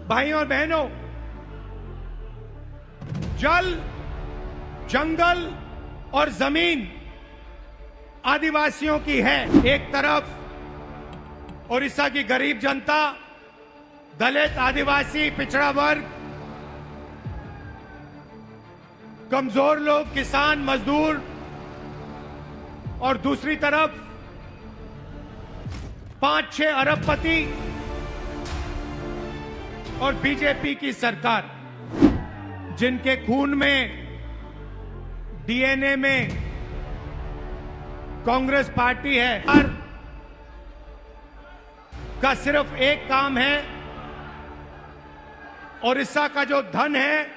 भाइयों और बहनों, जल, जंगल और जमीन आदिवासियों की है। एक तरफ ओडिशा की गरीब जनता, दलित, आदिवासी, पिछड़ा वर्ग, कमजोर लोग, किसान, मजदूर, और दूसरी तरफ 5-6 अरबपति और बीजेपी की सरकार, जिनके खून में, डीएनए में कांग्रेस पार्टी है। का सिर्फ एक काम है, ओडिशा का जो धन है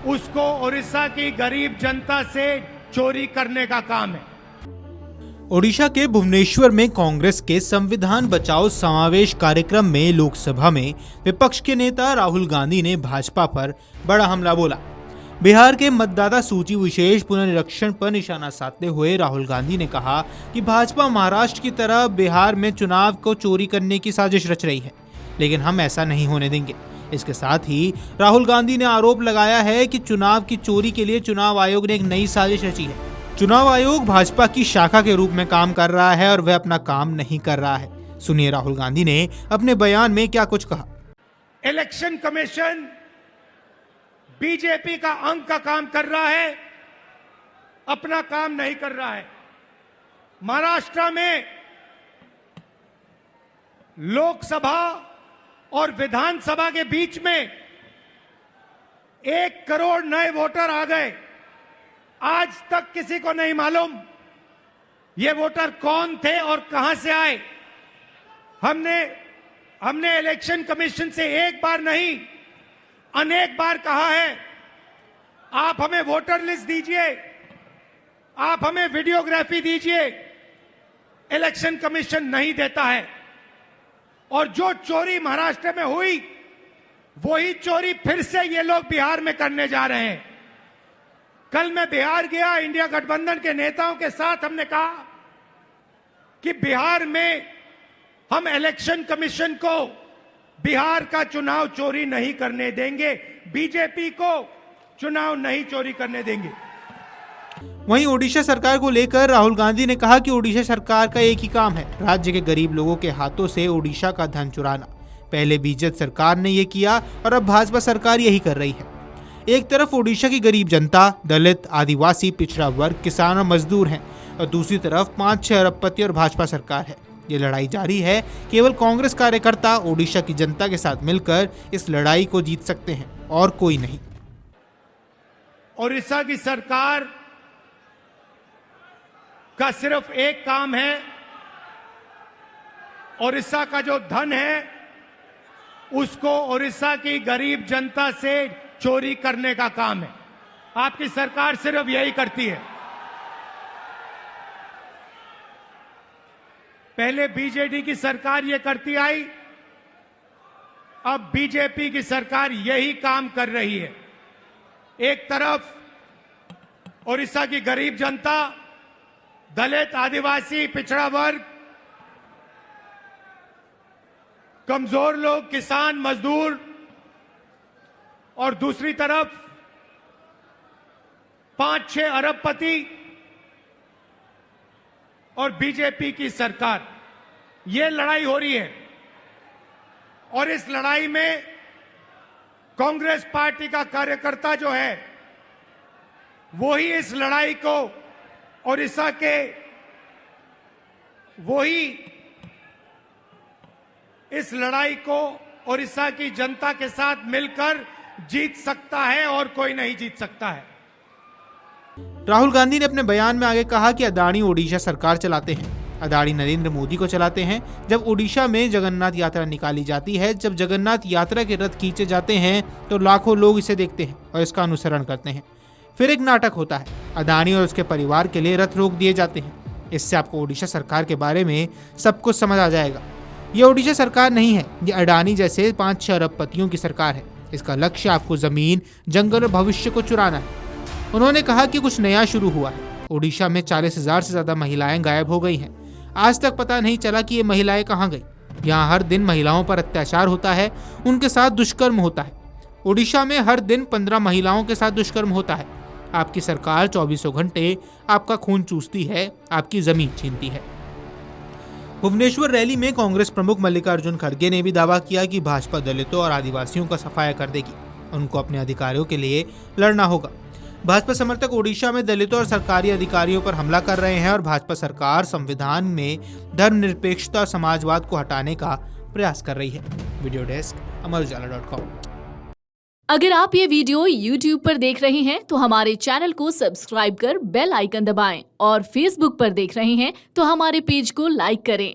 उसको ओडिशा की गरीब जनता से चोरी करने का काम है। ओडिशा के भुवनेश्वर में कांग्रेस के संविधान बचाओ समावेश कार्यक्रम में लोकसभा में विपक्ष के नेता राहुल गांधी ने भाजपा पर बड़ा हमला बोला। बिहार के मतदाता सूची विशेष पुनर्निरीक्षण पर निशाना साधते हुए राहुल गांधी ने कहा कि भाजपा महाराष्ट्र की तरह बिहार में चुनाव को चोरी करने की साजिश रच रही है, लेकिन हम ऐसा नहीं होने देंगे। इसके साथ ही राहुल गांधी ने आरोप लगाया है कि चुनाव की चोरी के लिए चुनाव आयोग ने एक नई साजिश रची है। चुनाव आयोग भाजपा की शाखा के रूप में काम कर रहा है और वह अपना काम नहीं कर रहा है। सुनिए राहुल गांधी ने अपने बयान में क्या कुछ कहा। इलेक्शन कमीशन बीजेपी का अंग का काम कर रहा है, अपना काम नहीं कर रहा है। महाराष्ट्र में लोकसभा और विधानसभा के बीच में 1 करोड़ नए वोटर आ गए। आज तक किसी को नहीं मालूम ये वोटर कौन थे और कहां से आए। हमने इलेक्शन कमीशन से एक बार नहीं, अनेक बार कहा है, आप हमें वोटर लिस्ट दीजिए, आप हमें वीडियोग्राफी दीजिए। इलेक्शन कमीशन नहीं देता है। और जो चोरी महाराष्ट्र में हुई, वही चोरी फिर से ये लोग बिहार में करने जा रहे हैं। कल मैं बिहार गया, इंडिया गठबंधन के नेताओं के साथ हमने कहा कि बिहार में हम इलेक्शन कमीशन को बिहार का चुनाव चोरी नहीं करने देंगे, बीजेपी को चुनाव नहीं चोरी करने देंगे। वहीं ओडिशा सरकार को लेकर राहुल गांधी ने कहा कि ओडिशा सरकार का एक ही काम है, राज्य के गरीब लोगों के हाथों से ओडिशा का धन चुराना। पहले बीजेपी सरकार ने यह किया और अब भाजपा सरकार यही कर रही है। एक तरफ ओडिशा की गरीब जनता, दलित, आदिवासी, पिछड़ा वर्ग, किसान और मजदूर हैं और दूसरी तरफ 5-6 अरबपति और भाजपा सरकार है। ये लड़ाई जारी है। केवल कांग्रेस कार्यकर्ता ओडिशा की जनता के साथ मिलकर इस लड़ाई को जीत सकते हैं और कोई नहीं। ओडिशा की सरकार का सिर्फ एक काम है, ओडिशा का जो धन है उसको ओडिशा की गरीब जनता से चोरी करने का काम है। आपकी सरकार सिर्फ यही करती है। पहले बीजेडी की सरकार ये करती आई, अब बीजेपी की सरकार यही काम कर रही है। एक तरफ ओडिशा की गरीब जनता, दलित, आदिवासी, पिछड़ा वर्ग, कमजोर लोग, किसान, मजदूर, और दूसरी तरफ 5-6 अरबपति और बीजेपी की सरकार, ये लड़ाई हो रही है। और इस लड़ाई में कांग्रेस पार्टी का कार्यकर्ता जो है, वही इस लड़ाई को ओडिशा के, वही इस लड़ाई को ओडिशा की जनता के साथ मिलकर जीत सकता है और कोई नहीं जीत सकता है। राहुल गांधी ने अपने बयान में आगे कहा कि अदानी ओडिशा सरकार चलाते हैं। अदानी नरेंद्र मोदी को चलाते हैं। जब ओडिशा में जगन्नाथ यात्रा निकाली जाती है, जब जगन्नाथ यात्रा के रथ खींचे जाते हैं तो लाखों लोग इसे देखते हैं और इसका अनुसरण करते हैं। फिर एक नाटक होता है, अदानी और उसके परिवार के लिए रथ रोक दिए जाते हैं। इससे आपको ओडिशा सरकार के बारे में सब कुछ समझ आ जाएगा। ये ओडिशा सरकार नहीं है, ये अडानी जैसे 5-6 अरबपतियों की सरकार है। इसका लक्ष्य आपको जमीन, जंगल और भविष्य को चुराना है। उन्होंने कहा कि कुछ नया शुरू हुआ है। ओडिशा में 40,000 से ज्यादा महिलाएं गायब हो गई हैं। आज तक पता नहीं चला कि ये महिलाएं कहां गई। यहाँ हर दिन महिलाओं पर अत्याचार होता है, उनके साथ दुष्कर्म होता है। ओडिशा में हर दिन 15 महिलाओं के साथ दुष्कर्म होता है। आपकी सरकार 24 घंटे आपका खून चूसती है, आपकी जमीन छीनती है। भुवनेश्वर रैली में कांग्रेस प्रमुख मल्लिकार्जुन खड़गे ने भी दावा किया कि भाजपा दलितों और आदिवासियों का सफाया कर देगी। उनको अपने अधिकारों के लिए लड़ना होगा। भाजपा समर्थक ओडिशा में दलितों और सरकारी अधिकारियों पर हमला कर रहे हैं और भाजपा सरकार संविधान में धर्मनिरपेक्षता और समाजवाद को हटाने का प्रयास कर रही है। Video desk amarujala.com। अगर आप ये वीडियो YouTube पर देख रहे हैं तो हमारे चैनल को सब्सक्राइब कर बेल आइकन दबाएं और Facebook पर देख रहे हैं तो हमारे पेज को लाइक करें।